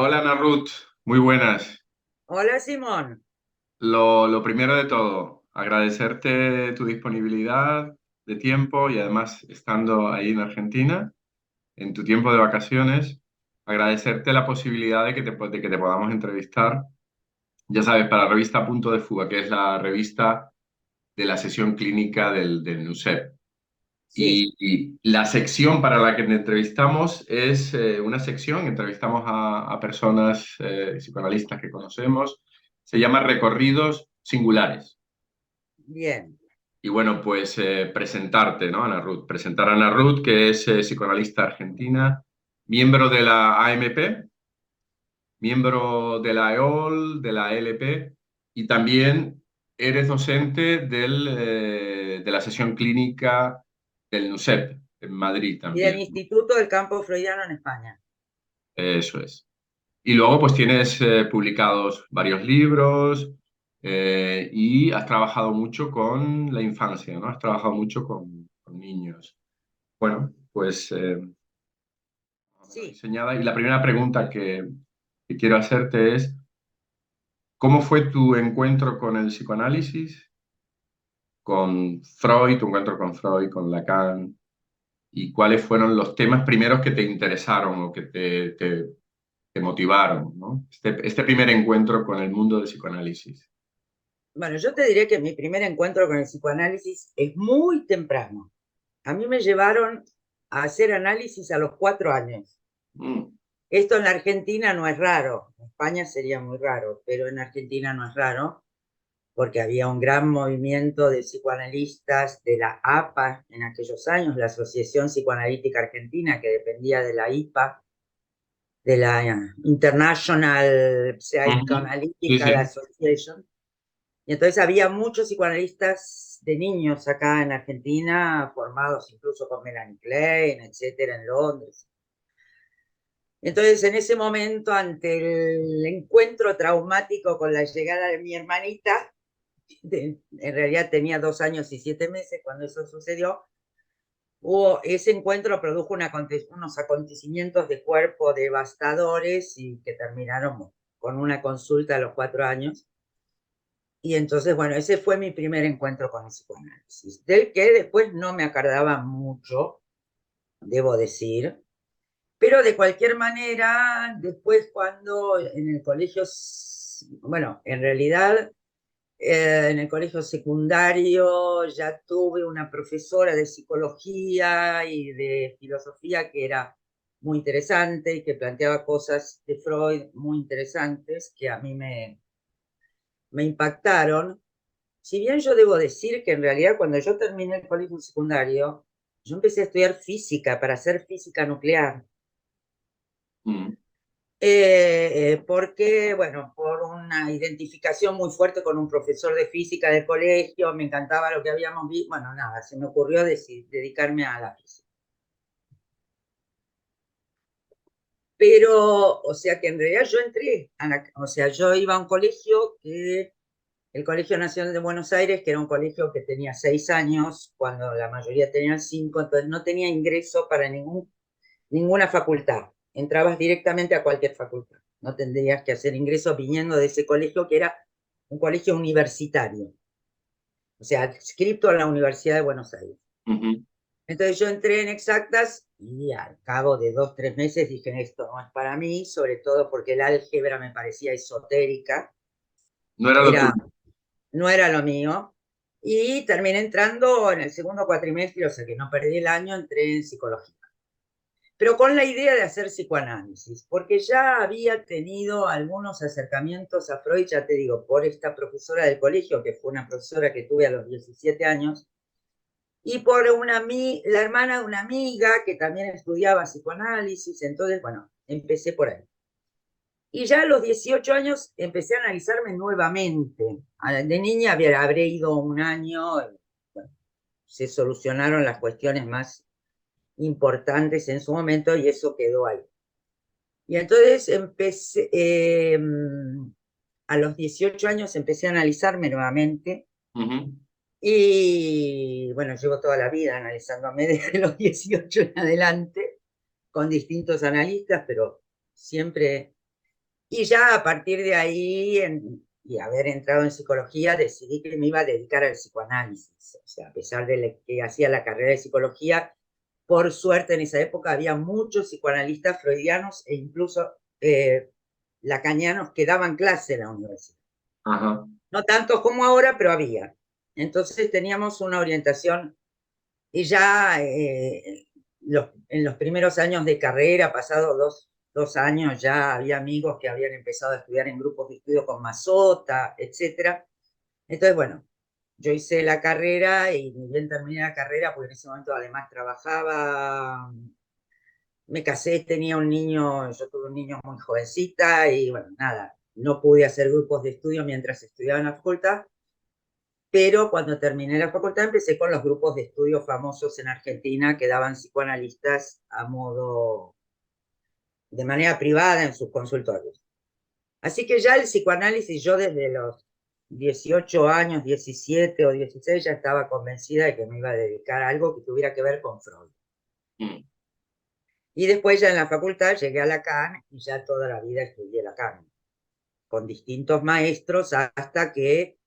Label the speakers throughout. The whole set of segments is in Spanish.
Speaker 1: Hola Ana Ruth, muy buenas.
Speaker 2: Hola Simón.
Speaker 1: Lo primero de todo, agradecerte tu disponibilidad de tiempo y además estando ahí en Argentina, en tu tiempo de vacaciones, agradecerte la posibilidad de que te podamos entrevistar, ya sabes, para la revista Punto de Fuga, que es la revista de la sesión clínica del NUSEP.
Speaker 2: Sí,
Speaker 1: Y la sección para la que te entrevistamos es una sección, entrevistamos a personas, psicoanalistas que conocemos, se llama Recorridos Singulares.
Speaker 2: bien.
Speaker 1: Y bueno, pues presentarte, ¿no? Ana Ruth, presentar a Ana Ruth, que es psicoanalista argentina, miembro de la AMP, miembro de la EOL, de la LP, y también eres docente de la sesión clínica del NUSEP en Madrid
Speaker 2: Y del
Speaker 1: también.
Speaker 2: Instituto del Campo Freudiano en España.
Speaker 1: Eso es. Y luego pues tienes publicados varios libros y has trabajado mucho con la infancia, ¿no? Has trabajado mucho con niños. Bueno, pues más o menos
Speaker 2: Sí,
Speaker 1: diseñada. Y la primera pregunta que quiero hacerte es, ¿cómo fue tu encuentro con el psicoanálisis, con Freud, tu encuentro con Freud, con Lacan? ¿Y cuáles fueron los temas primeros que te interesaron o que te motivaron, ¿no? Este primer encuentro con el mundo del psicoanálisis.
Speaker 2: bueno, yo te diré que mi primer encuentro con el psicoanálisis es muy temprano. A mí me llevaron a hacer análisis a los 4 años.
Speaker 1: Mm,
Speaker 2: Esto en la Argentina no es raro. En España sería muy raro, pero en Argentina no es raro porque había un gran movimiento de psicoanalistas de la APA en aquellos años, la Asociación Psicoanalítica Argentina, que dependía de la IPA, de la International
Speaker 1: ujú. Sí,
Speaker 2: Psychoanalytical
Speaker 1: sí.
Speaker 2: Association. Y entonces había muchos psicoanalistas de niños acá en Argentina, formados incluso con Melanie Klein, etcétera, en Londres. Entonces, en ese momento, ante el encuentro traumático con la llegada de mi hermanita, en realidad tenía 2 años y 7 meses cuando eso sucedió, ese encuentro produjo unos acontecimientos de cuerpo devastadores y que terminaron con una consulta a los 4 años. Y entonces, bueno, ese fue mi primer encuentro con el psicoanálisis, del que después no me acordaba mucho, debo decir, pero de cualquier manera, después cuando en el colegio, bueno, en realidad en el colegio secundario ya tuve una profesora de psicología y de filosofía que era muy interesante y que planteaba cosas de Freud muy interesantes que a mí me impactaron. Si bien yo debo decir que en realidad cuando yo terminé el colegio secundario, yo empecé a estudiar física para hacer física nuclear.
Speaker 1: Mm.
Speaker 2: Porque, bueno, por una identificación muy fuerte con un profesor de física del colegio, me encantaba lo que habíamos visto, bueno, nada, se me ocurrió dedicarme a la física. Pero, o sea que en realidad yo entré, o sea, yo iba a un colegio el Colegio Nacional de Buenos Aires, que era un colegio que tenía 6 años, cuando la mayoría tenían 5, entonces no tenía ingreso para ninguna facultad. Entrabas directamente a cualquier facultad. No tendrías que hacer ingresos viniendo de ese colegio que era un colegio universitario, o sea, adscrito a la Universidad de Buenos Aires.
Speaker 1: Ujú.
Speaker 2: Entonces yo entré en exactas y al cabo de 2, 3 meses dije, esto no es para mí, sobre todo porque el álgebra me parecía esotérica,
Speaker 1: No era lo
Speaker 2: era,
Speaker 1: tuyo.
Speaker 2: no era lo mío. Y terminé entrando en el segundo cuatrimestre, o sea que no perdí el año, entré en psicología, pero con la idea de hacer psicoanálisis, porque ya había tenido algunos acercamientos a Freud, ya te digo, por esta profesora del colegio, que fue una profesora que tuve a los 17 años, y por la hermana de una amiga que también estudiaba psicoanálisis, entonces, bueno, empecé por ahí. Y ya a los 18 años empecé a analizarme nuevamente. De niña habré ido un año, bueno, se solucionaron las cuestiones más importantes en su momento y eso quedó ahí. Y entonces a los 18 años empecé a analizarme nuevamente
Speaker 1: Ujú.
Speaker 2: y bueno, llevo toda la vida analizándome desde los 18 en adelante con distintos analistas, pero siempre Y ya a partir de ahí, y haber entrado en psicología, decidí que me iba a dedicar al psicoanálisis. O sea, a pesar de que hacía la carrera de psicología, por suerte en esa época había muchos psicoanalistas freudianos e incluso lacanianos que daban clase en la universidad.
Speaker 1: Ajá.
Speaker 2: No tantos como ahora, pero había. Entonces teníamos una orientación y ya en los primeros años de carrera, pasados dos años, ya había amigos que habían empezado a estudiar en grupos de estudio con Mazota, etcétera. Entonces, bueno, yo hice la carrera y ni bien terminé la carrera, porque en ese momento además trabajaba, me casé, tenía un niño, yo tuve un niño muy jovencita y bueno, nada, no pude hacer grupos de estudio mientras estudiaba en la facultad, pero cuando terminé la facultad empecé con los grupos de estudio famosos en Argentina que daban psicoanalistas a modo, de manera privada en sus consultorios. Así que ya el psicoanálisis, yo desde los 18 años, 17 o 16, ya estaba convencida de que me iba a dedicar a algo que tuviera que ver con Freud.
Speaker 1: Mm.
Speaker 2: Y después ya en la facultad llegué a Lacan y ya toda la vida estudié Lacan, con distintos maestros hasta que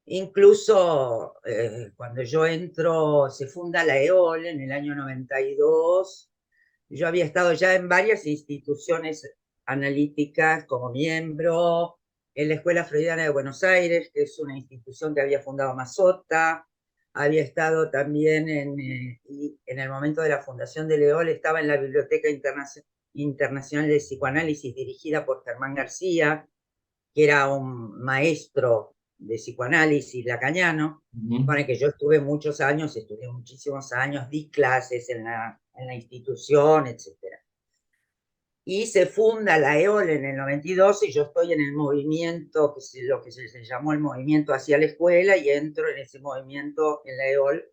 Speaker 2: incluso cuando yo entro, se funda la EOL en el año 92, yo había estado ya en varias instituciones analíticas como miembro, en la Escuela Freudiana de Buenos Aires, que es una institución que había fundado Mazzotta, había estado también en el momento de la fundación de Leol, estaba en la Biblioteca Internacional de Psicoanálisis dirigida por Germán García, que era un maestro de psicoanálisis lacaniano,
Speaker 1: Ujú.
Speaker 2: con el que yo estuve muchos años, estudié muchísimos años, di clases en la institución, etcétera. Y se funda la EOL en el 92 y yo estoy en el movimiento, lo que se llamó el movimiento hacia la escuela, y entro en ese movimiento en la EOL,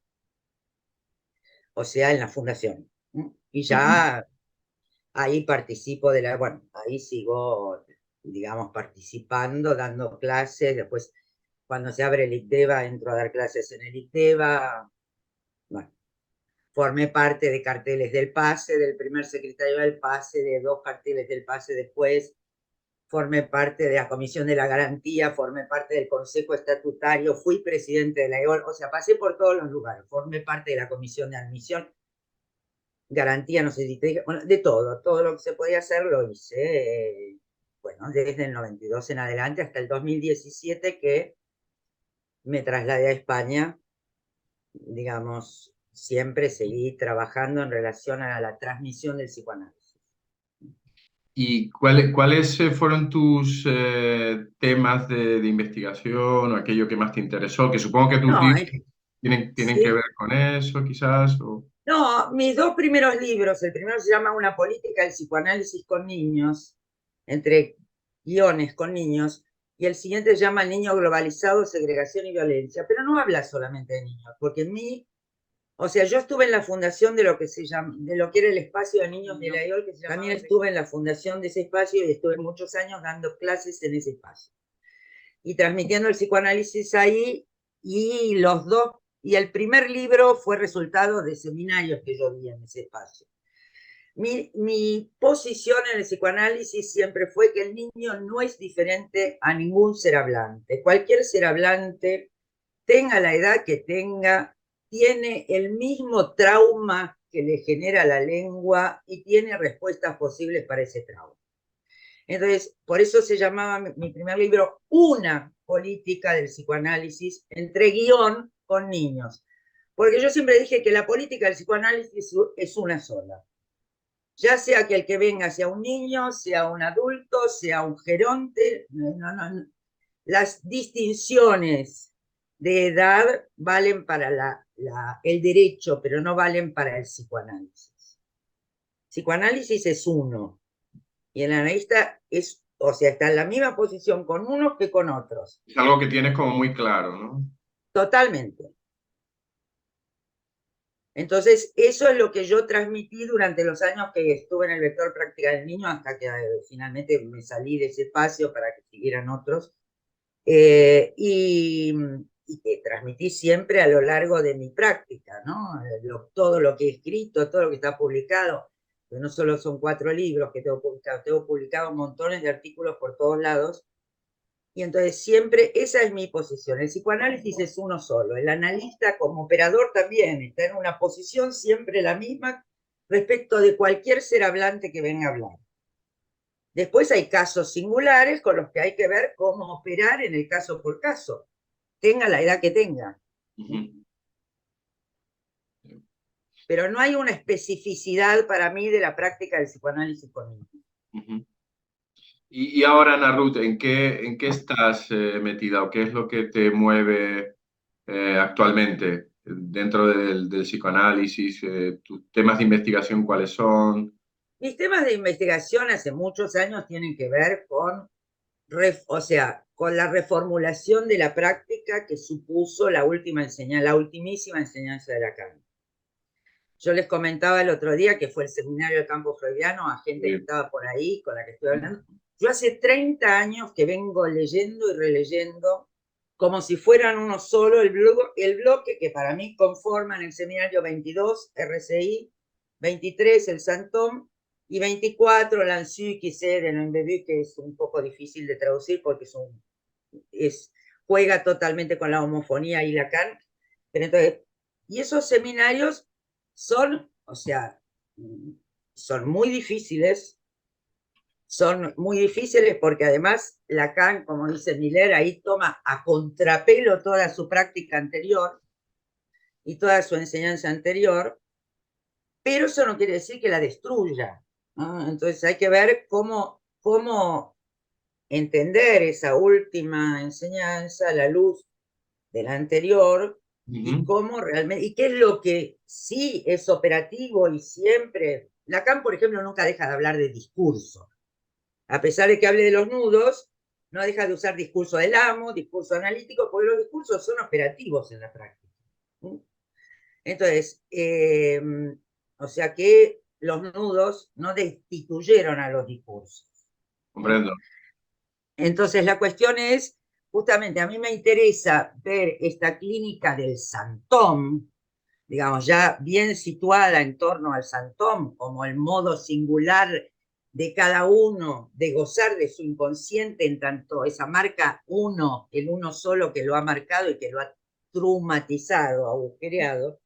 Speaker 2: o sea, en la fundación. Y
Speaker 1: Ujú.
Speaker 2: ya ahí participo bueno, ahí sigo, digamos, participando, dando clases, después cuando se abre el ICDEVA entro a dar clases en el ICDEVA, bueno, formé parte de carteles del PASE, del primer secretario del PASE, de dos carteles del PASE después, formé parte de la Comisión de la Garantía, formé parte del Consejo Estatutario, fui presidente de la EOL, o sea, pasé por todos los lugares, formé parte de la Comisión de Admisión, Garantía, no sé si te dije, bueno, de todo lo que se podía hacer lo hice, bueno, desde el 92 en adelante hasta el 2017 que me trasladé a España, digamos, siempre seguí trabajando en relación a la transmisión del psicoanálisis.
Speaker 1: ¿Y cuáles fueron tus temas de investigación o aquello que más te interesó? Que supongo que tus
Speaker 2: No,
Speaker 1: libros tienen que
Speaker 2: sí.
Speaker 1: ver con eso, quizás. O...
Speaker 2: No, mis dos primeros libros, el primero se llama Una política del psicoanálisis con niños, entre guiones con niños, y el siguiente se llama El niño globalizado, segregación y violencia, pero no habla solamente de niños, porque en mí, o sea, yo estuve en la fundación de lo que se llama, de lo que era el espacio de niños de la IOL, que se también estuve en la fundación de ese espacio y estuve muchos años dando clases en ese espacio y transmitiendo el psicoanálisis ahí, y los dos, y el primer libro fue resultado de seminarios que yo di en ese espacio. Mi posición en el psicoanálisis siempre fue que el niño no es diferente a ningún ser hablante. Cualquier ser hablante, tenga la edad que tenga, tiene el mismo trauma que le genera la lengua y tiene respuestas posibles para ese trauma. Entonces, por eso se llamaba mi primer libro Una política del psicoanálisis entre guión con niños. Porque yo siempre dije que la política del psicoanálisis es una sola. Ya sea que el que venga sea un niño, sea un adulto, sea un geronte, no. Las distinciones de edad valen para el derecho, pero no valen para el psicoanálisis. Psicoanálisis es uno, y el analista es, o sea, está en la misma posición con unos que con otros.
Speaker 1: Es algo que tienes como muy claro, ¿no?
Speaker 2: Totalmente. Entonces, eso es lo que yo transmití durante los años que estuve en el vector práctica del niño, hasta que finalmente me salí de ese espacio para que siguieran otros. Y que transmití siempre a lo largo de mi práctica, ¿no? Todo lo que he escrito, todo lo que está publicado. porque no solo son 4 libros que tengo publicado montones de artículos por todos lados, y entonces siempre esa es mi posición. El psicoanálisis es uno solo, el analista como operador también está en una posición siempre la misma respecto de cualquier ser hablante que venga a hablar. Después hay casos singulares con los que hay que ver cómo operar en el caso por caso, tenga la edad que tenga. Pero no hay una especificidad para mí de la práctica del psicoanálisis conmigo.
Speaker 1: Y ahora, Narut, en qué estás metida o qué es lo que te mueve actualmente dentro del psicoanálisis? ¿Tus temas de investigación cuáles son?
Speaker 2: Mis temas de investigación hace muchos años tienen que ver con, o sea, con la reformulación de la práctica que supuso la ultimísima enseñanza de Lacan. Yo les comentaba el otro día que fue el seminario de campo freudiano a gente que estaba por ahí, con la que estoy hablando. Yo hace 30 años que vengo leyendo y releyendo como si fueran uno solo el bloque que para mí conforman el seminario 22, RCI, 23, el Santón, y 24, l'Insu qui sait de l'Imbevu, que es un poco difícil de traducir porque juega totalmente con la homofonía y Lacan. Pero entonces, y esos seminarios son, o sea, son muy difíciles porque además Lacan, como dice Miller, ahí toma a contrapelo toda su práctica anterior y toda su enseñanza anterior, pero eso no quiere decir que la destruya, ¿no? Entonces hay que ver cómo entender esa última enseñanza a la luz de la anterior y cómo realmente, y qué es lo que sí es operativo y siempre. Lacan, por ejemplo, nunca deja de hablar de discurso. A pesar de que hable de los nudos, no deja de usar discurso del amo, discurso analítico, porque los discursos son operativos en la práctica. Entonces, o sea que los nudos no destituyeron a los discursos.
Speaker 1: Comprendo.
Speaker 2: Entonces, la cuestión es, justamente, a mí me interesa ver esta clínica del Santón, digamos, ya bien situada en torno al Santón, como el modo singular de cada uno de gozar de su inconsciente, en tanto esa marca uno, el uno solo que lo ha marcado y que lo ha traumatizado, agujereado,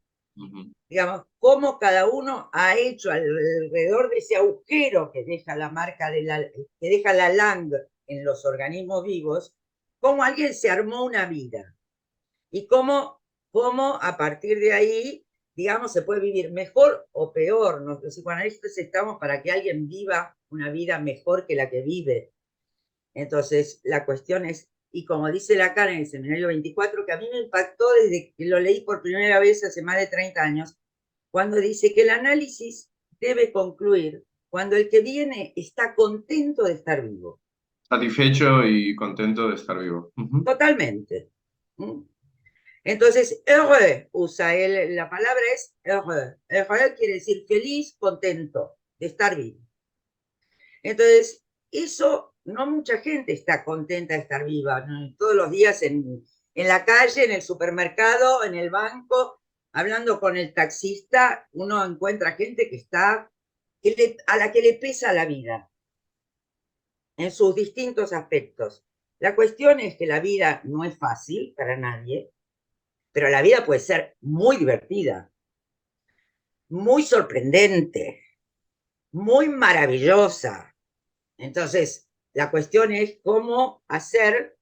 Speaker 2: digamos, cómo cada uno ha hecho alrededor de ese agujero que deja la marca que deja la LANG en los organismos vivos, cómo alguien se armó una vida y cómo a partir de ahí, digamos, se puede vivir mejor o peor. Los psicoanalistas estamos para que alguien viva una vida mejor que la que vive. Entonces, la cuestión es, y como dice Lacan en el seminario 24, que a mí me impactó desde que lo leí por primera vez hace más de 30 años, cuando dice que el análisis debe concluir cuando el que viene está contento de estar vivo.
Speaker 1: Satisfecho y contento de estar vivo.
Speaker 2: Totalmente. Entonces, heureux, usa él, la palabra es heureux. Heureux quiere decir feliz, contento de estar vivo. Entonces, eso, no mucha gente está contenta de estar viva, ¿no? Todos los días en la calle, en el supermercado, en el banco, hablando con el taxista, uno encuentra gente que está, a la que le pesa la vida, en sus distintos aspectos. La cuestión es que la vida no es fácil para nadie, pero la vida puede ser muy divertida, muy sorprendente, muy maravillosa. Entonces, la cuestión es cómo hacer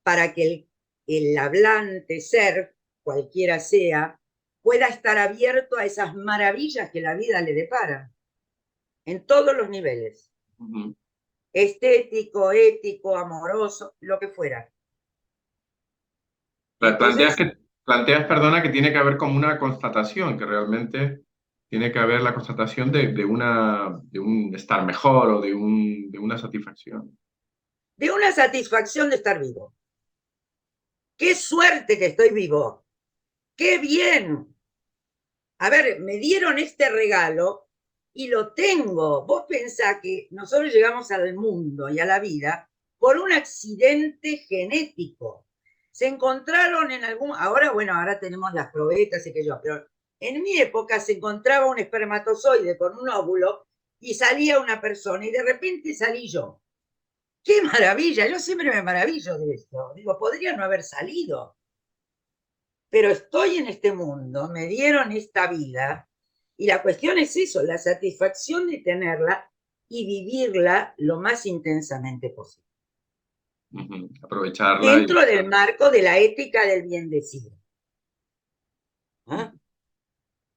Speaker 2: para que el hablante ser, cualquiera sea, pueda estar abierto a esas maravillas que la vida le depara, en todos los niveles. Estético, ético, amoroso, lo que fuera.
Speaker 1: Planteas,
Speaker 2: Entonces,
Speaker 1: planteas, perdona, que tiene que haber como una constatación, que realmente tiene que haber la constatación de un estar mejor o de una satisfacción.
Speaker 2: de una satisfacción de estar vivo. ¡Qué suerte que estoy vivo! ¡Qué bien! A ver, me dieron este regalo y lo tengo. Vos pensás que nosotros llegamos al mundo y a la vida por un accidente genético. Se encontraron en algún, ahora, bueno, ahora tenemos las probetas y que yo, pero En mi época se encontraba un espermatozoide con un óvulo y salía una persona y de repente salí yo. ¡Qué maravilla! Yo siempre me maravillo de esto. Digo, podría no haber salido, pero estoy en este mundo, me dieron esta vida y la cuestión es eso, la satisfacción de tenerla y vivirla lo más intensamente posible.
Speaker 1: Aprovecharla y...
Speaker 2: Dentro del marco de la ética del bien decir, ¿eh?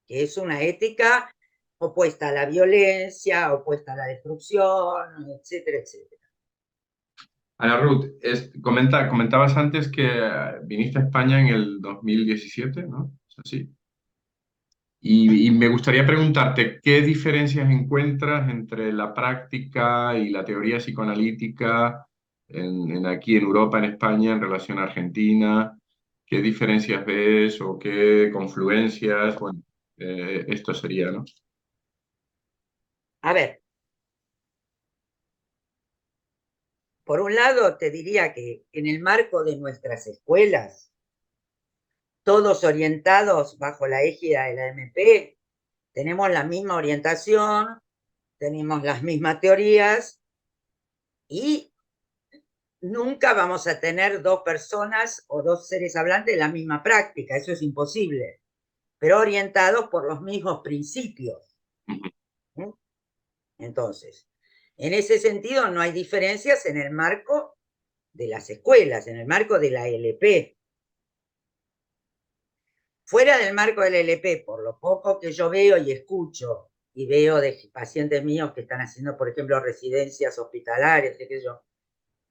Speaker 2: Que es una ética opuesta a la violencia, opuesta a la destrucción, etcétera, etcétera.
Speaker 1: Ana Ruth, comentabas antes que viniste a España en el 2017, ¿no? ¿Es así? Y me gustaría preguntarte, ¿qué diferencias encuentras entre la práctica y la teoría psicoanalítica aquí en Europa, en España, en relación a Argentina? ¿Qué diferencias ves o qué confluencias? Bueno, esto sería, ¿no?
Speaker 2: A ver, por un lado te diría que en el marco de nuestras escuelas, todos orientados bajo la égida de la MP, tenemos la misma orientación, tenemos las mismas teorías y nunca vamos a tener dos personas o dos seres hablantes de la misma práctica, eso es imposible, pero orientados por los mismos principios. ¿Sí? Entonces, en ese sentido no hay diferencias en el marco de las escuelas, en el marco de la LP. Fuera del marco del LP, por lo poco que yo veo y escucho, y veo de pacientes míos que están haciendo, por ejemplo, residencias hospitalarias, qué sé yo,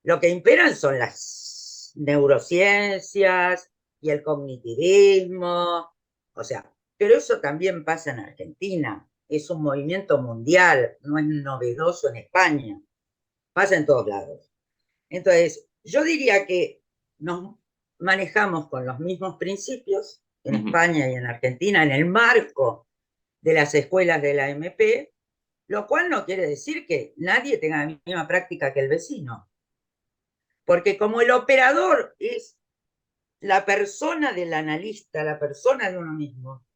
Speaker 2: lo que imperan son las neurociencias y el cognitivismo, o sea, pero eso también pasa en Argentina, es un movimiento mundial, no es novedoso en España, pasa en todos lados. Entonces, yo diría que nos manejamos con los mismos principios en
Speaker 1: Ujú.
Speaker 2: España y en Argentina en el marco de las escuelas de la MP, lo cual no quiere decir que nadie tenga la misma práctica que el vecino. Porque como el operador es la persona del analista, la persona de uno mismo,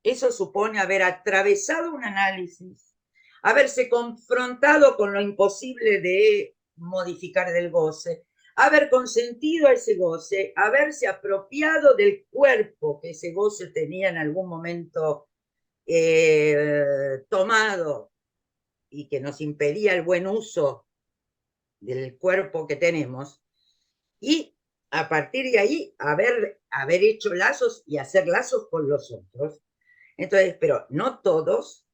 Speaker 2: eso supone haber atravesado un análisis, haberse confrontado con lo imposible de modificar del goce, haber consentido a ese goce, haberse apropiado del cuerpo que ese goce tenía en algún momento tomado y que nos impedía el buen uso del cuerpo que tenemos, y a partir de ahí haber hecho lazos y hacer lazos con los otros. Entonces, pero no todos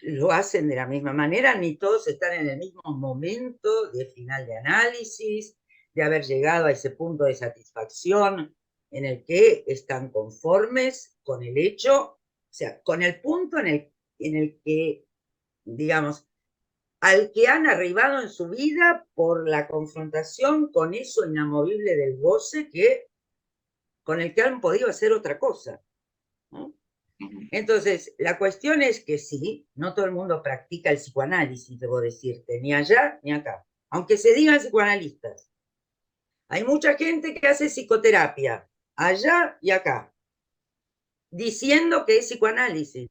Speaker 2: lo hacen de la misma manera, ni todos están en el mismo momento de final de análisis, de haber llegado a ese punto de satisfacción en el que están conformes con el hecho, o sea, con el punto en el que, digamos, al que han arribado en su vida por la confrontación con eso inamovible del goce que, con el que han podido hacer otra cosa, ¿no? Entonces, la cuestión es que sí, no todo el mundo practica el psicoanálisis, debo decirte, ni allá ni acá, aunque se digan psicoanalistas. Hay mucha gente que hace psicoterapia, allá y acá, diciendo que es psicoanálisis.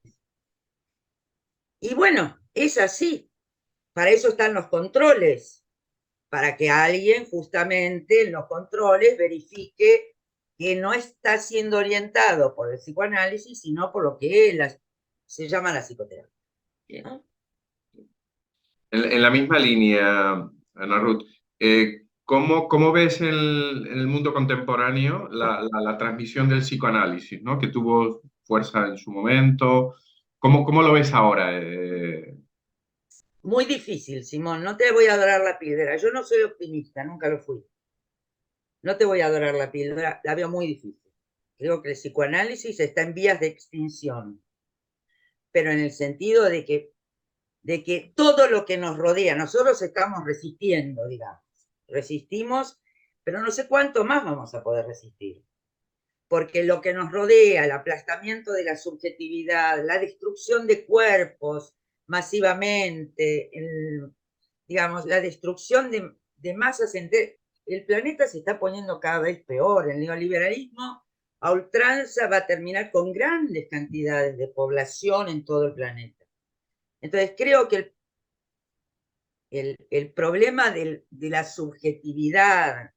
Speaker 2: Y bueno, es así, para eso están los controles, para que alguien justamente en los controles verifique que no está siendo orientado por el psicoanálisis, sino por lo que se llama la psicoterapia. ¿No?
Speaker 1: En la misma línea, Ana Ruth, ¿cómo ves en el mundo contemporáneo la transmisión del psicoanálisis, ¿no? Que tuvo fuerza en su momento? ¿Cómo lo ves ahora?
Speaker 2: Muy difícil, Simón, no te voy a dorar la píldora. Yo no soy optimista, nunca lo fui. No te voy a dorar la píldora, la veo muy difícil. Creo que el psicoanálisis está en vías de extinción, pero en el sentido de que todo lo que nos rodea, nosotros estamos resistiendo, digamos. Resistimos, pero no sé cuánto más vamos a poder resistir. Porque lo que nos rodea, el aplastamiento de la subjetividad, la destrucción de cuerpos masivamente, digamos, la destrucción de masas enteras, el planeta se está poniendo cada vez peor. El neoliberalismo a ultranza va a terminar con grandes cantidades de población en todo el planeta. Entonces creo que el problema de la subjetividad,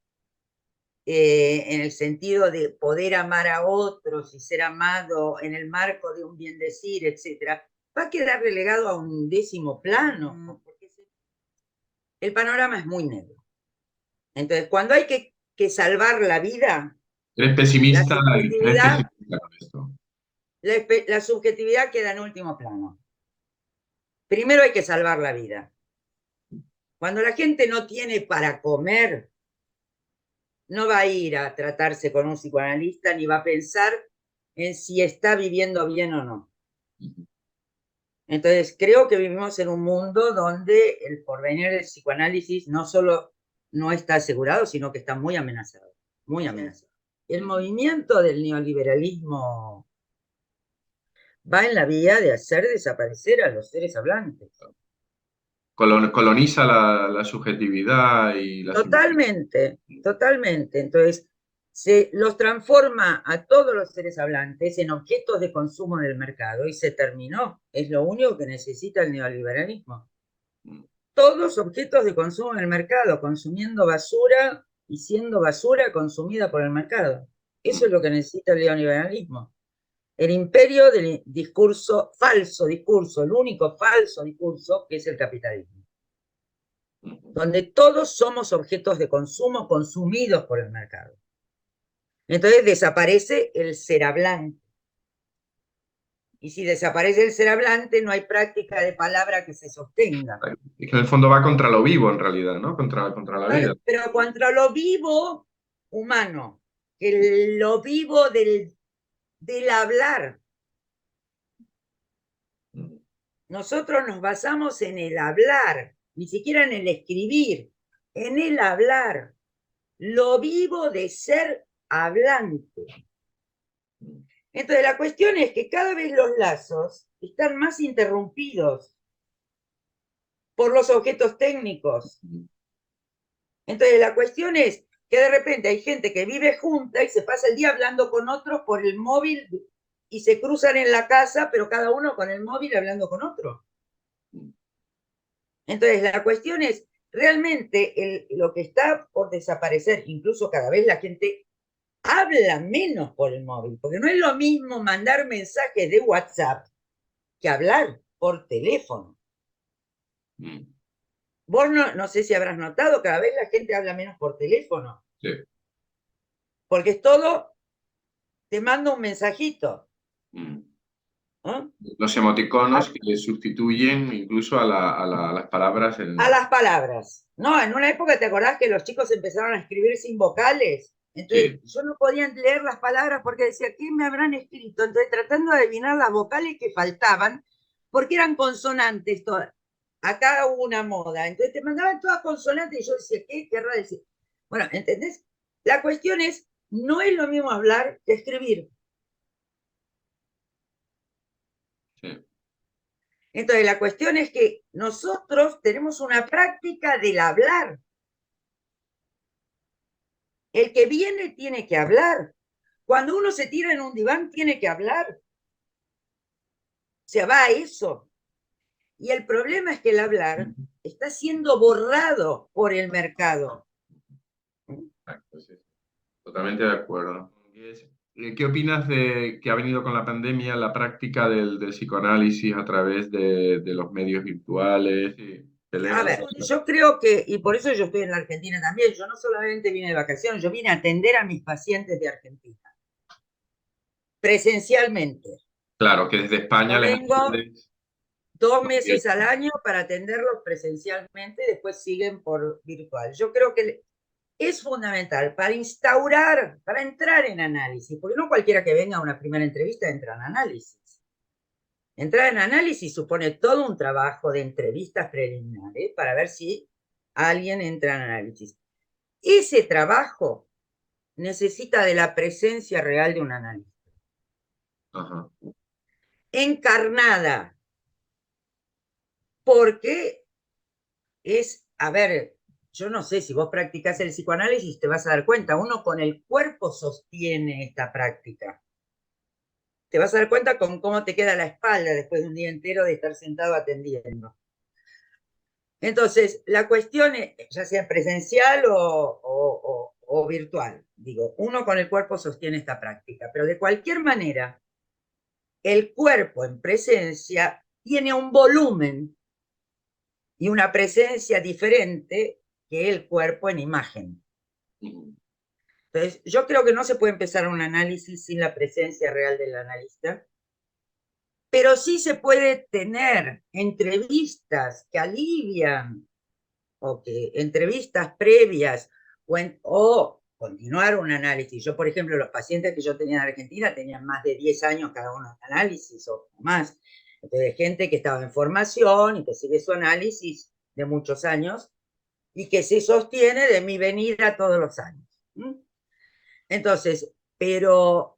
Speaker 2: en el sentido de poder amar a otros y ser amado en el marco de un bien decir, etcétera, va a quedar relegado a un décimo plano, porque el panorama es muy negro. Entonces, cuando hay que salvar la vida,
Speaker 1: Eres
Speaker 2: la
Speaker 1: pesimista, eres
Speaker 2: subjetividad,
Speaker 1: pesimista con esto.
Speaker 2: la subjetividad queda en último plano. Primero hay que salvar la vida. Cuando la gente no tiene para comer, no va a ir a tratarse con un psicoanalista ni va a pensar en si está viviendo bien o no. Entonces, creo que vivimos en un mundo donde el porvenir del psicoanálisis no solo no está asegurado, sino que está muy amenazado, muy amenazado. El movimiento del neoliberalismo va en la vía de hacer desaparecer a los seres hablantes.
Speaker 1: Coloniza la subjetividad y las emociones.
Speaker 2: Totalmente, totalmente. Entonces, se los transforma a todos los seres hablantes en objetos de consumo del mercado y se terminó. Es lo único que necesita el neoliberalismo. Todos objetos de consumo en el mercado, consumiendo basura y siendo basura consumida por el mercado. Eso es lo que necesita el neoliberalismo. El imperio del discurso, falso discurso, el único falso discurso que es el capitalismo, donde todos somos objetos de consumo consumidos por el mercado. Entonces desaparece el ser hablante. Y si desaparece el ser hablante, no hay práctica de palabra que se sostenga.
Speaker 1: Es que en el fondo va contra lo vivo, en realidad, ¿no? Contra la vida.
Speaker 2: Pero contra lo vivo humano, lo vivo del hablar. Nosotros nos basamos en el hablar, ni siquiera en el escribir, en el hablar. Lo vivo de ser hablante. Entonces la cuestión es que cada vez los lazos están más interrumpidos por los objetos técnicos. Entonces la cuestión es que de repente hay gente que vive junta y se pasa el día hablando con otros por el móvil y se cruzan en la casa, pero cada uno con el móvil hablando con otro. Entonces la cuestión es, realmente lo que está por desaparecer, incluso cada vez la gente habla menos por el móvil, porque no es lo mismo mandar mensajes de WhatsApp que hablar por teléfono. Vos no sé si habrás notado, cada vez la gente habla menos por teléfono.
Speaker 1: Sí.
Speaker 2: Porque es todo, te mando un mensajito. ¿No?
Speaker 1: Los emoticonos que le sustituyen incluso a las palabras.
Speaker 2: A las palabras. No, en una época, ¿te acordás que los chicos empezaron a escribir sin vocales? Entonces,
Speaker 1: Sí.
Speaker 2: yo no podía leer las palabras porque decía, ¿qué me habrán escrito? Entonces, tratando de adivinar las vocales que faltaban, porque eran consonantes todas. Acá hubo una moda. Entonces, te mandaban todas consonantes y yo decía, ¿qué querrá decir? Bueno, ¿entendés? La cuestión es, no es lo mismo hablar que escribir.
Speaker 1: Sí.
Speaker 2: Entonces, la cuestión es que nosotros tenemos una práctica del hablar. El que viene tiene que hablar. Cuando uno se tira en un diván, tiene que hablar. Se va a eso. Y el problema es que el hablar está siendo borrado por el mercado.
Speaker 1: Exacto, sí. Totalmente de acuerdo. ¿Qué opinas de que ha venido con la pandemia la práctica del psicoanálisis a través de los medios virtuales?
Speaker 2: A ver, yo creo que, y por eso yo estoy en la Argentina también, yo no solamente vine de vacaciones, yo vine a atender a mis pacientes de Argentina, presencialmente.
Speaker 1: Claro, que desde España
Speaker 2: Yo
Speaker 1: les
Speaker 2: vengo
Speaker 1: atiendes.
Speaker 2: 2 meses al año para atenderlos presencialmente, después siguen por virtual. Yo creo que es fundamental para instaurar, para entrar en análisis, porque no cualquiera que venga a una primera entrevista entra en análisis. Entrar en análisis supone todo un trabajo de entrevistas preliminares para ver si alguien entra en análisis. Ese trabajo necesita de la presencia real de un analista.
Speaker 1: Ajá.
Speaker 2: Encarnada, porque es, a ver, yo no sé, si vos practicás el psicoanálisis te vas a dar cuenta, uno con el cuerpo sostiene esta práctica. Te vas a dar cuenta con cómo te queda la espalda después de un día entero de estar sentado atendiendo. Entonces, la cuestión es, ya sea presencial o virtual, digo, uno con el cuerpo sostiene esta práctica, pero de cualquier manera, el cuerpo en presencia tiene un volumen y una presencia diferente que el cuerpo en imagen. Entonces, yo creo que no se puede empezar un análisis sin la presencia real del analista, pero sí se puede tener entrevistas que alivian, o que entrevistas previas, o continuar un análisis. Yo, por ejemplo, los pacientes que yo tenía en Argentina tenían más de 10 años cada uno de análisis o más. Entonces, gente que estaba en formación y que sigue su análisis de muchos años y que se sostiene de mi venida todos los años. Entonces, pero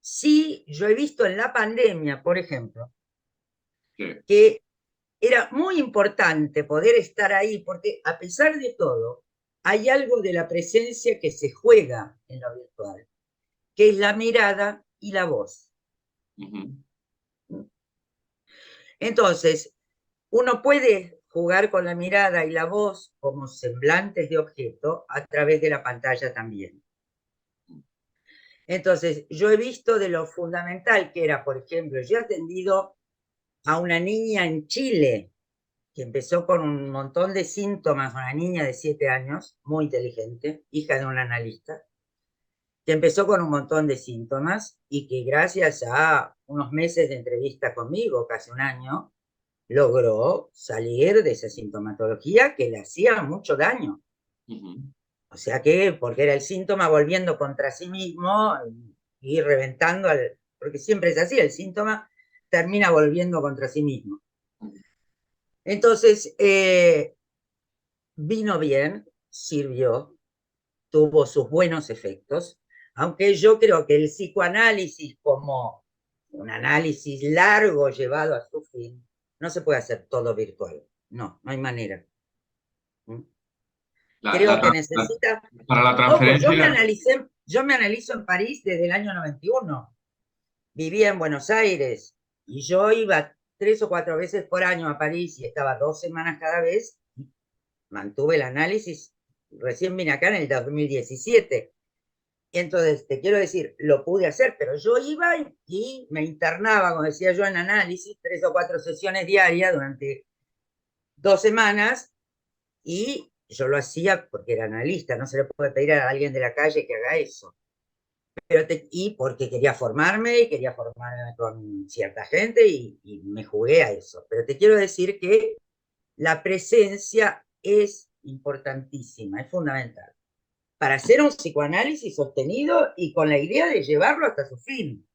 Speaker 2: sí, yo he visto en la pandemia, por ejemplo,
Speaker 1: Sí.
Speaker 2: que era muy importante poder estar ahí, porque a pesar de todo, hay algo de la presencia que se juega en lo virtual, que es la mirada y la voz. Entonces, uno puede jugar con la mirada y la voz como semblantes de objeto a través de la pantalla también. Entonces, yo he visto de lo fundamental que era, por ejemplo, yo he atendido a una niña en Chile que empezó con un montón de síntomas, una niña de 7 años, muy inteligente, hija de un analista, que empezó con un montón de síntomas y que gracias a unos meses de entrevista conmigo, casi un año, logró salir de esa sintomatología que le hacía mucho daño. O sea que, porque era el síntoma volviendo contra sí mismo y reventando, porque siempre es así, el síntoma termina volviendo contra sí mismo. Entonces, vino bien, sirvió, tuvo sus buenos efectos, aunque yo creo que el psicoanálisis como un análisis largo llevado a su fin, no se puede hacer todo virtual. No, no hay manera.
Speaker 1: La,
Speaker 2: Creo
Speaker 1: la
Speaker 2: que
Speaker 1: tra- la-
Speaker 2: necesita...
Speaker 1: para la
Speaker 2: Ojo,
Speaker 1: transferencia,
Speaker 2: yo me analizo en París desde el año 91. Vivía en Buenos Aires y yo iba 3 o 4 veces por año a París y estaba 2 semanas cada vez. Mantuve el análisis, recién vine acá en el 2017. Y entonces, te quiero decir, lo pude hacer, pero yo iba y me internaba, como decía yo, en análisis, 3 o 4 sesiones diarias durante 2 semanas, y yo lo hacía porque era analista, no se le puede pedir a alguien de la calle que haga eso. Y porque quería formarme con cierta gente y me jugué a eso. Pero te quiero decir que la presencia es importantísima, es fundamental, para hacer un psicoanálisis sostenido y con la idea de llevarlo hasta su fin.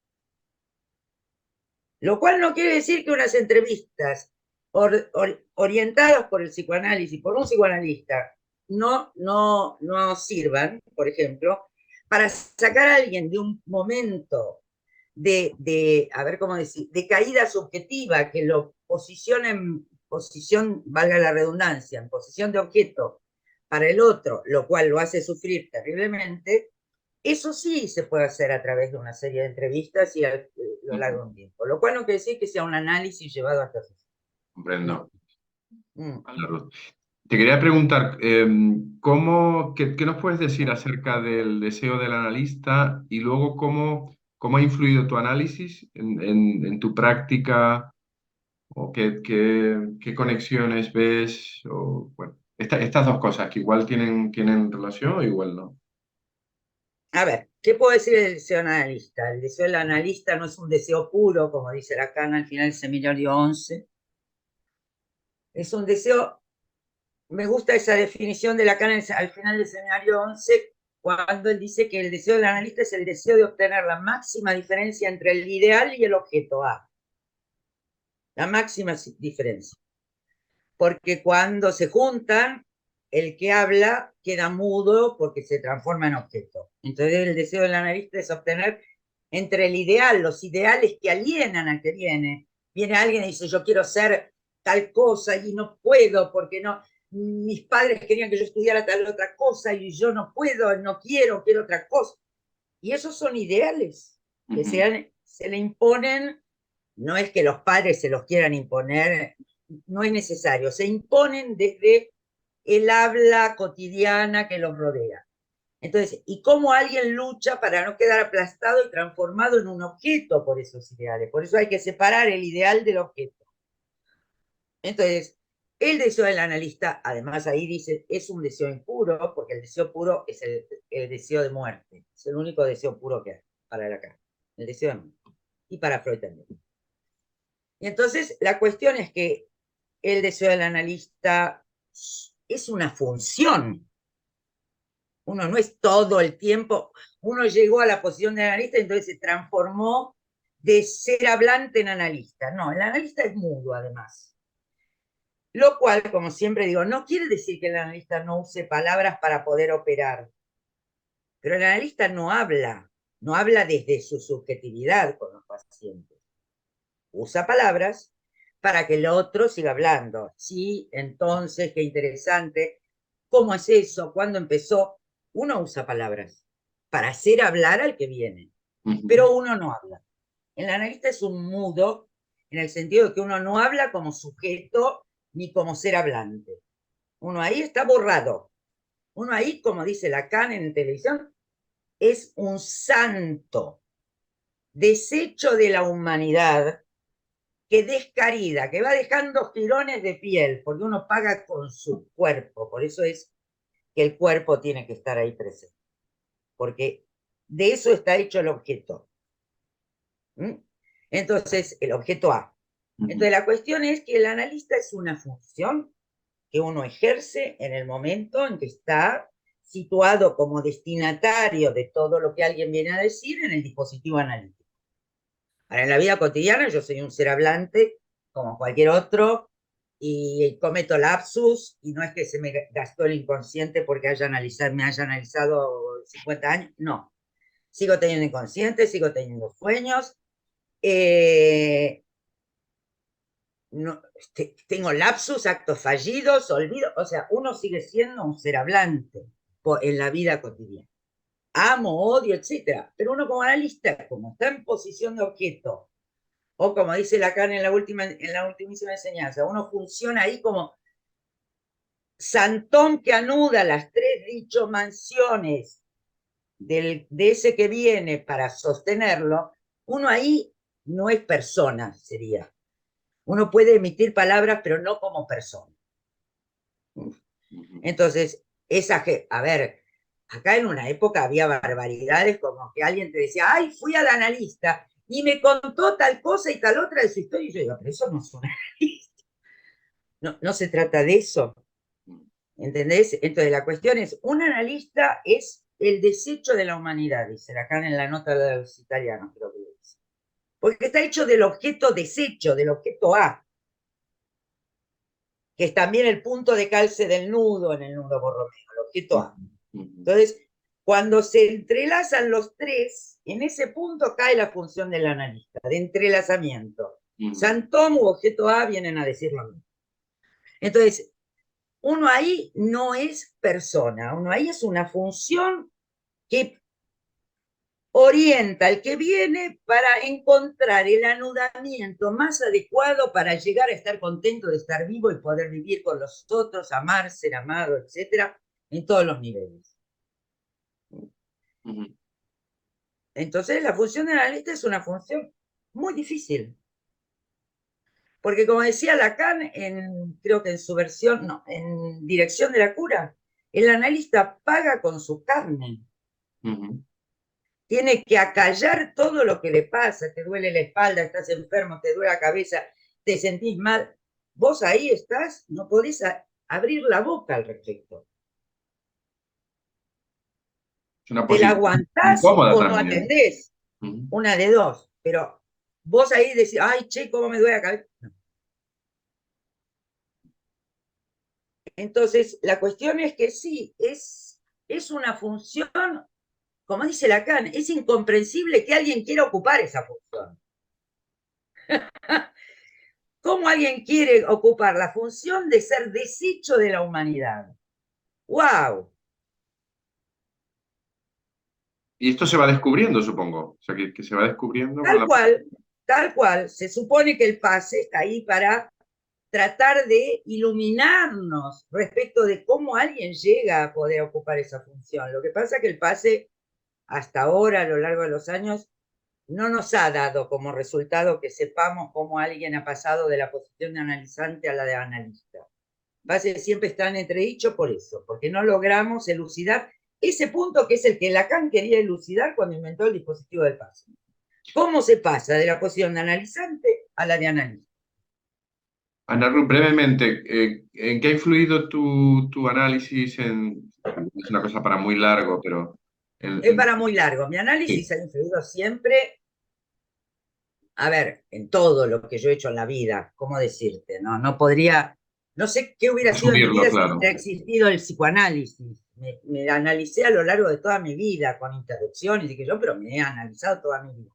Speaker 2: Lo cual no quiere decir que unas entrevistas orientadas por el psicoanálisis, por un psicoanalista, no sirvan, por ejemplo, para sacar a alguien de un momento a ver cómo decir, de caída subjetiva, que lo posiciona en posición, valga la redundancia, en posición de objeto para el otro, lo cual lo hace sufrir terriblemente. Eso sí se puede hacer a través de una serie de entrevistas y a lo largo de un tiempo, lo cual no quiere decir que sea un análisis llevado hasta su fin. No.
Speaker 1: comprendo.
Speaker 2: Mm.
Speaker 1: Vale, Ruth. Te quería preguntar, qué nos puedes decir acerca del deseo del analista y luego cómo ha influido tu análisis en tu práctica o qué conexiones ves? O, bueno, estas dos cosas que igual tienen relación o igual no.
Speaker 2: A ver, ¿qué puedo decir del deseo analista? El deseo del analista no es un deseo puro, como dice Lacan al final del seminario 11. Es un deseo. Me gusta esa definición de Lacan al final del seminario 11, cuando él dice que el deseo del analista es el deseo de obtener la máxima diferencia entre el ideal y el objeto A. La máxima diferencia. Porque cuando se juntan, el que habla queda mudo porque se transforma en objeto. Entonces el deseo del analista es obtener entre el ideal, los ideales que alienan al que viene. Viene alguien y dice, yo quiero ser tal cosa y no puedo porque no. mis padres querían que yo estudiara tal otra cosa y yo no puedo, no quiero, quiero otra cosa. Y esos son ideales que se le imponen, no es que los padres se los quieran imponer, no es necesario, se imponen desde el habla cotidiana que los rodea. Entonces, ¿y cómo alguien lucha para no quedar aplastado y transformado en un objeto por esos ideales? Por eso hay que separar el ideal del objeto. Entonces, el deseo del analista, además ahí dice, es un deseo impuro, porque el deseo puro es el deseo de muerte. Es el único deseo puro que hay para Lacan. El deseo de muerte. Y para Freud también. Y entonces, la cuestión es que el deseo del analista es una función. Uno no es todo el tiempo. Uno llegó a la posición de analista y entonces se transformó de ser hablante en analista. No, el analista es mudo, además. Lo cual, como siempre digo, no quiere decir que el analista no use palabras para poder operar, pero el analista no habla desde su subjetividad con los pacientes. Usa palabras para que el otro siga hablando. Sí, entonces, qué interesante. ¿Cómo es eso? ¿Cuándo empezó? Uno usa palabras para hacer hablar al que viene, pero uno no habla. El analista es un mudo en el sentido de que uno no habla como sujeto ni como ser hablante. Uno ahí está borrado. Uno ahí, como dice Lacan en televisión, es un santo, desecho de la humanidad, que descarida, que va dejando jirones de piel, porque uno paga con su cuerpo. Por eso es que el cuerpo tiene que estar ahí presente, porque de eso está hecho el objeto. ¿Mm? Entonces, el objeto A. Entonces, la cuestión es que el analista es una función que uno ejerce en el momento en que está situado como destinatario de todo lo que alguien viene a decir en el dispositivo analítico. Ahora, en la vida cotidiana yo soy un ser hablante como cualquier otro y cometo lapsus y no es que se me gastó el inconsciente porque me haya analizado 50 años, no. Sigo teniendo inconsciente, sigo teniendo sueños, eh, no, tengo lapsus, actos fallidos, olvido, o sea, uno sigue siendo un ser hablante en la vida cotidiana. Amo, odio, etcétera. Pero uno como analista, como está en posición de objeto, o como dice Lacan en la ultimísima enseñanza, uno funciona ahí como santón que anuda las tres dicho mansiones de ese que viene para sostenerlo, uno ahí no es persona, sería. Uno puede emitir palabras, pero no como persona. Entonces, a ver, acá en una época había barbaridades como que alguien te decía, ay, fui al analista y me contó tal cosa y tal otra de su historia. Y yo digo, pero eso no es un analista. No, no se trata de eso. ¿Entendés? Entonces, la cuestión es, un analista es el desecho de la humanidad, dice acá en la nota de los italianos, creo que dice. Porque está hecho del objeto desecho, del objeto A, que es también el punto de calce del nudo en el nudo Borromeo, el objeto A. Entonces, cuando se entrelazan los tres, en ese punto cae la función del analista, de entrelazamiento. Santón u objeto A vienen a decir lo mismo. Entonces, uno ahí no es persona, uno ahí es una función que orienta al que viene para encontrar el anudamiento más adecuado para llegar a estar contento de estar vivo y poder vivir con los otros, amar, ser amado, etcétera, en todos los niveles. Entonces, la función del analista es una función muy difícil. Porque como decía Lacan, creo que en su versión, no, en Dirección de la Cura, el analista paga con su carne. Tiene que acallar todo lo que le pasa, te duele la espalda, estás enfermo, te duele la cabeza, te sentís mal. Vos ahí estás, no podés abrir la boca al respecto.
Speaker 1: Es una
Speaker 2: Te la
Speaker 1: posición
Speaker 2: aguantás
Speaker 1: incómoda
Speaker 2: o no
Speaker 1: también.
Speaker 2: atendés, una de dos, pero vos ahí decís, ay, che, cómo me duele la cabeza. No. Entonces, la cuestión es que sí, es una función, como dice Lacan, es incomprensible que alguien quiera ocupar esa función. ¿Cómo alguien quiere ocupar la función de ser desecho de la humanidad? ¡Wow!
Speaker 1: Y esto se va descubriendo, supongo. O sea, que se va descubriendo con
Speaker 2: Tal
Speaker 1: la...
Speaker 2: cual, tal cual. Se supone que el pase está ahí para tratar de iluminarnos respecto de cómo alguien llega a poder ocupar esa función. Lo que pasa es que el pase, hasta ahora, a lo largo de los años, no nos ha dado como resultado que sepamos cómo alguien ha pasado de la posición de analizante a la de analista. Pase siempre está en entredicho por eso, porque no logramos elucidar ese punto que es el que Lacan quería elucidar cuando inventó el dispositivo del pase. ¿Cómo se pasa de la posición de analizante a la de analista?
Speaker 1: Ana Ruth, brevemente, ¿en qué ha influido tu análisis en... Es una cosa para muy largo, pero...
Speaker 2: Es para muy largo. Mi
Speaker 1: Sí,
Speaker 2: análisis ha influido siempre, a ver, en todo lo que yo he hecho en la vida, ¿cómo decirte? No, no podría, no sé qué hubiera sido de mi
Speaker 1: resumirlo,
Speaker 2: vida si no
Speaker 1: claro.
Speaker 2: hubiera existido el psicoanálisis. Me analicé a lo largo de toda mi vida, con interrupciones y que yo, pero me he analizado toda mi vida.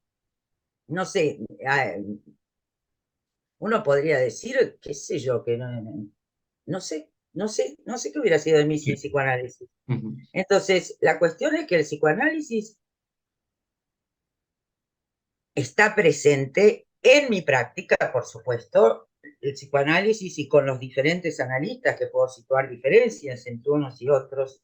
Speaker 2: No sé, uno podría decir, qué sé yo, que no, no sé qué hubiera sido de mí sin
Speaker 1: Sí.
Speaker 2: psicoanálisis.
Speaker 1: Ujú.
Speaker 2: Entonces, la cuestión es que el psicoanálisis está presente en mi práctica, por supuesto, el psicoanálisis y con los diferentes analistas que puedo situar diferencias entre unos y otros.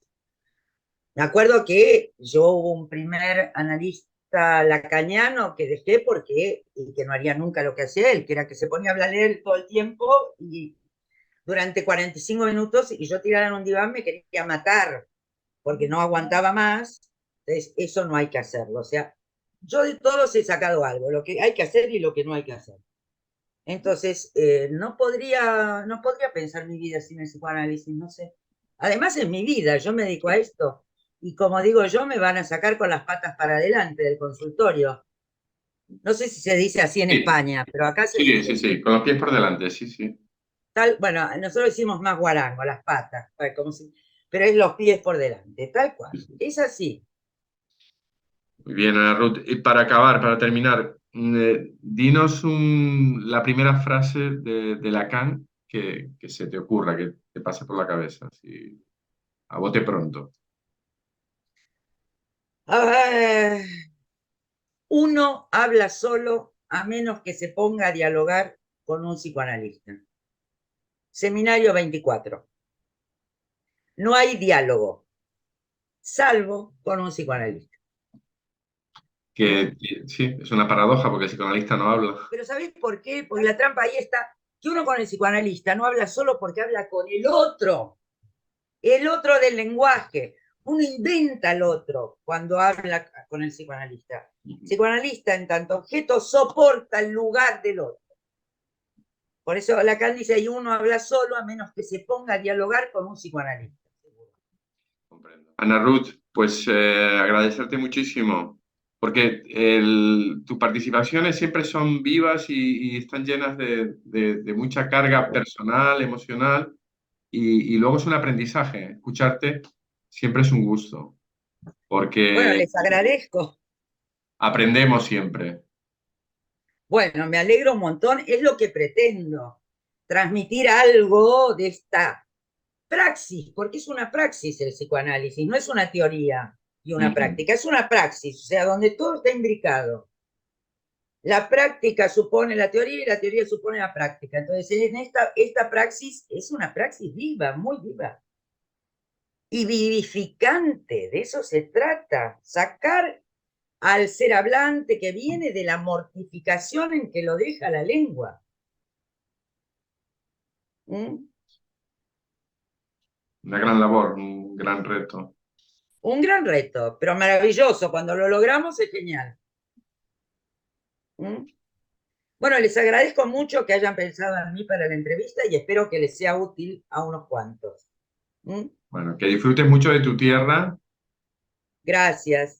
Speaker 2: Me acuerdo que yo hubo un primer analista lacaniano que dejé porque, y que no haría nunca lo que hacía él, que era que se ponía a hablar él todo el tiempo y durante 45 minutos y yo tirada en un diván me quería matar porque no aguantaba más. Entonces, eso no hay que hacerlo. O sea, yo de todos he sacado algo, lo que hay que hacer y lo que no hay que hacer. Entonces, no podría pensar mi vida sin el psicoanálisis, no sé. Además, es mi vida, yo me dedico a esto. Y como digo yo, me van a sacar con las patas para adelante del consultorio. No sé si se dice así en
Speaker 1: Sí,
Speaker 2: España, pero acá se
Speaker 1: sí,
Speaker 2: dice
Speaker 1: sí,
Speaker 2: así.
Speaker 1: sí, con los pies por delante, sí, sí.
Speaker 2: Tal, bueno, nosotros decimos más guarango, las patas, como si, pero es los pies por delante, tal cual.
Speaker 1: Sí, sí.
Speaker 2: Es así.
Speaker 1: Muy bien, Ana Ruth. Y para acabar, para terminar, dinos la primera frase de Lacan que se te ocurra, que te pase por la cabeza, así, a bote pronto.
Speaker 2: Ah, uno habla solo a menos que se ponga a dialogar con un psicoanalista. Seminario 24. No hay diálogo, salvo con un psicoanalista. ¿Mm?
Speaker 1: Sí, es una paradoja porque el psicoanalista no habla.
Speaker 2: Pero ¿sabés por qué? Porque la trampa ahí está, que uno con el psicoanalista no habla solo porque habla con el otro del lenguaje. Uno inventa al otro cuando habla con el psicoanalista. El psicoanalista, en tanto objeto, soporta el lugar del otro. Por eso Lacan dice, ahí uno habla solo a menos que se ponga a dialogar con un psicoanalista.
Speaker 1: Comprendo. Ana Ruth, pues agradecerte muchísimo, porque tus participaciones siempre son vivas y están llenas de mucha carga personal, emocional, y luego es un aprendizaje. Escucharte siempre es un gusto,
Speaker 2: Bueno,
Speaker 1: porque
Speaker 2: les agradezco.
Speaker 1: aprendemos siempre.
Speaker 2: Bueno, me alegro un montón. Es lo que pretendo, transmitir algo de esta praxis, porque es una praxis el psicoanálisis, no es una teoría y una
Speaker 1: Ujú.
Speaker 2: práctica, es una praxis, o sea, donde todo está imbricado. La práctica supone la teoría y la teoría supone la práctica. Entonces, en esta praxis es una praxis viva, muy viva y vivificante. De eso se trata, sacar al ser hablante que viene de la mortificación en que lo deja la lengua. ¿Mm?
Speaker 1: Una gran labor, un gran reto.
Speaker 2: Un gran reto, pero maravilloso. Cuando lo logramos es genial. ¿Mm? Bueno, les agradezco mucho que hayan pensado en mí para la entrevista y espero que les sea útil a unos cuantos. ¿Mm?
Speaker 1: Bueno, que disfrutes mucho de tu tierra.
Speaker 2: Gracias.